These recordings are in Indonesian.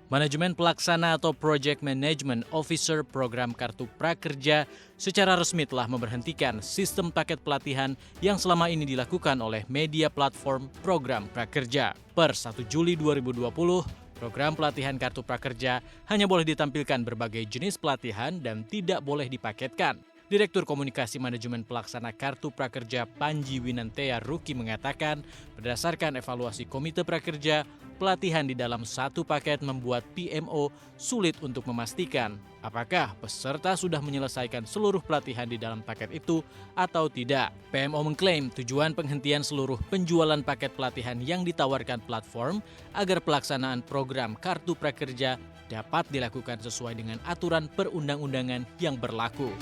Manajemen Pelaksana atau Project Management Officer Program Kartu Prakerja secara resmi telah memberhentikan sistem paket pelatihan yang selama ini dilakukan oleh media platform Program Prakerja. Per 1 Juli 2020, program pelatihan Kartu Prakerja hanya boleh ditampilkan berbagai jenis pelatihan dan tidak boleh dipaketkan. Direktur Komunikasi Manajemen Pelaksana Kartu Prakerja Panji Winantea Ruki mengatakan, berdasarkan evaluasi Komite Prakerja, pelatihan di dalam satu paket membuat PMO sulit untuk memastikan apakah peserta sudah menyelesaikan seluruh pelatihan di dalam paket itu atau tidak. PMO mengklaim tujuan penghentian seluruh penjualan paket pelatihan yang ditawarkan platform agar pelaksanaan program Kartu Prakerja dapat dilakukan sesuai dengan aturan perundang-undangan yang berlaku.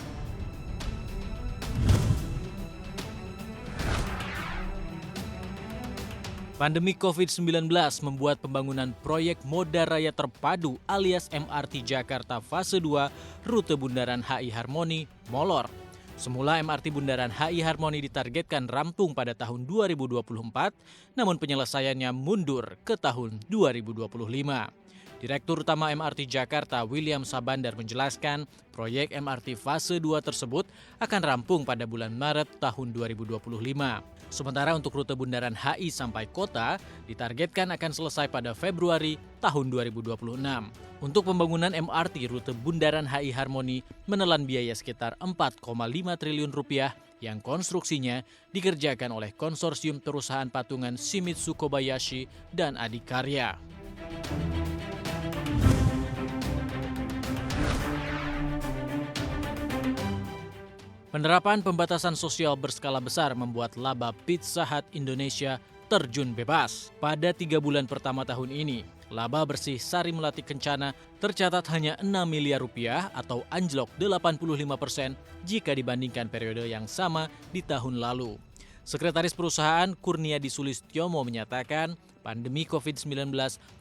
Pandemi COVID-19 membuat pembangunan proyek Moda Raya Terpadu alias MRT Jakarta Fase 2 rute Bundaran HI Harmoni molor. Semula MRT Bundaran HI Harmoni ditargetkan rampung pada tahun 2024, namun penyelesaiannya mundur ke tahun 2025. Direktur Utama MRT Jakarta William Sabandar menjelaskan, proyek MRT Fase 2 tersebut akan rampung pada bulan Maret tahun 2025. Sementara untuk rute Bundaran HI sampai kota ditargetkan akan selesai pada Februari tahun 2026. Untuk pembangunan MRT rute Bundaran HI Harmoni menelan biaya sekitar 4,5 triliun rupiah yang konstruksinya dikerjakan oleh konsorsium perusahaan patungan Shimizu Kobayashi dan Adikarya. Penerapan pembatasan sosial berskala besar membuat laba Pizza Hut Indonesia terjun bebas. Pada 3 bulan pertama tahun ini, laba bersih Sari Melati Kencana tercatat hanya 6 miliar rupiah atau anjlok 85% jika dibandingkan periode yang sama di tahun lalu. Sekretaris perusahaan Kurniadi Sulistyomo menyatakan, pandemi COVID-19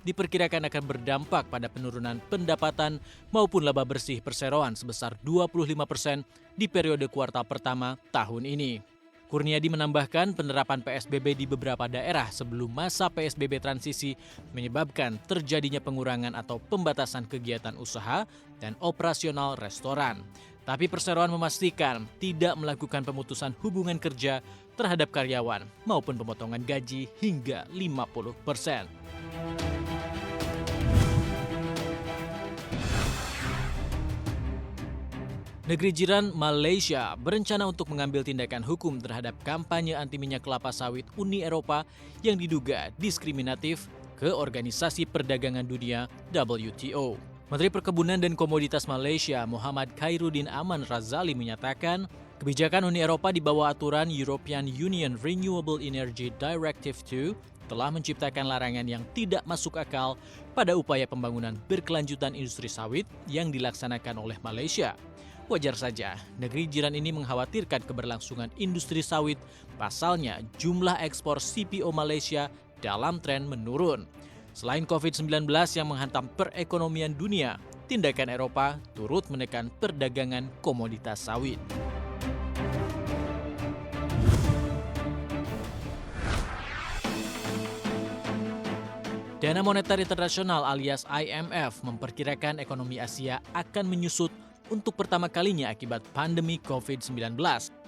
diperkirakan akan berdampak pada penurunan pendapatan maupun laba bersih perseroan sebesar 25% di periode kuartal pertama tahun ini. Kurniadi menambahkan penerapan PSBB di beberapa daerah sebelum masa PSBB transisi menyebabkan terjadinya pengurangan atau pembatasan kegiatan usaha dan operasional restoran. Tapi perseroan memastikan tidak melakukan pemutusan hubungan kerja terhadap karyawan maupun pemotongan gaji hingga 50%. Negeri jiran Malaysia berencana untuk mengambil tindakan hukum terhadap kampanye anti minyak kelapa sawit Uni Eropa yang diduga diskriminatif ke Organisasi Perdagangan Dunia WTO. Menteri Perkebunan dan Komoditas Malaysia Muhammad Khairuddin Aman Razali menyatakan, kebijakan Uni Eropa di bawah aturan European Union Renewable Energy Directive II telah menciptakan larangan yang tidak masuk akal pada upaya pembangunan berkelanjutan industri sawit yang dilaksanakan oleh Malaysia. Wajar saja, negeri jiran ini mengkhawatirkan keberlangsungan industri sawit, pasalnya jumlah ekspor CPO Malaysia dalam tren menurun. Selain COVID-19 yang menghantam perekonomian dunia, tindakan Eropa turut menekan perdagangan komoditas sawit. Dana Moneter Internasional alias IMF memperkirakan ekonomi Asia akan menyusut untuk pertama kalinya akibat pandemi COVID-19.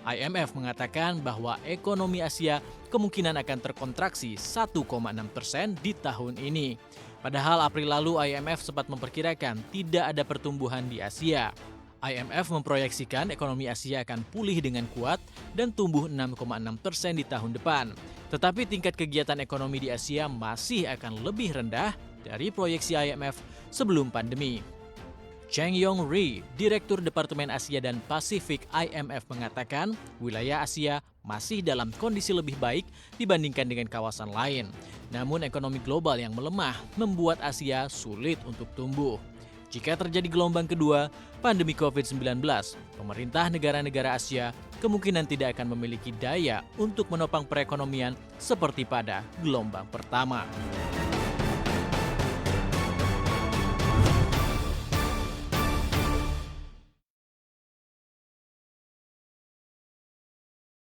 IMF mengatakan bahwa ekonomi Asia kemungkinan akan terkontraksi 1,6% di tahun ini. Padahal April lalu IMF sempat memperkirakan tidak ada pertumbuhan di Asia. IMF memproyeksikan ekonomi Asia akan pulih dengan kuat dan tumbuh 6,6% di tahun depan. Tetapi tingkat kegiatan ekonomi di Asia masih akan lebih rendah dari proyeksi IMF sebelum pandemi. Cheng Yong Ri, Direktur Departemen Asia dan Pasifik IMF mengatakan wilayah Asia masih dalam kondisi lebih baik dibandingkan dengan kawasan lain. Namun ekonomi global yang melemah membuat Asia sulit untuk tumbuh. Jika terjadi gelombang kedua pandemi COVID-19, pemerintah negara-negara Asia kemungkinan tidak akan memiliki daya untuk menopang perekonomian seperti pada gelombang pertama.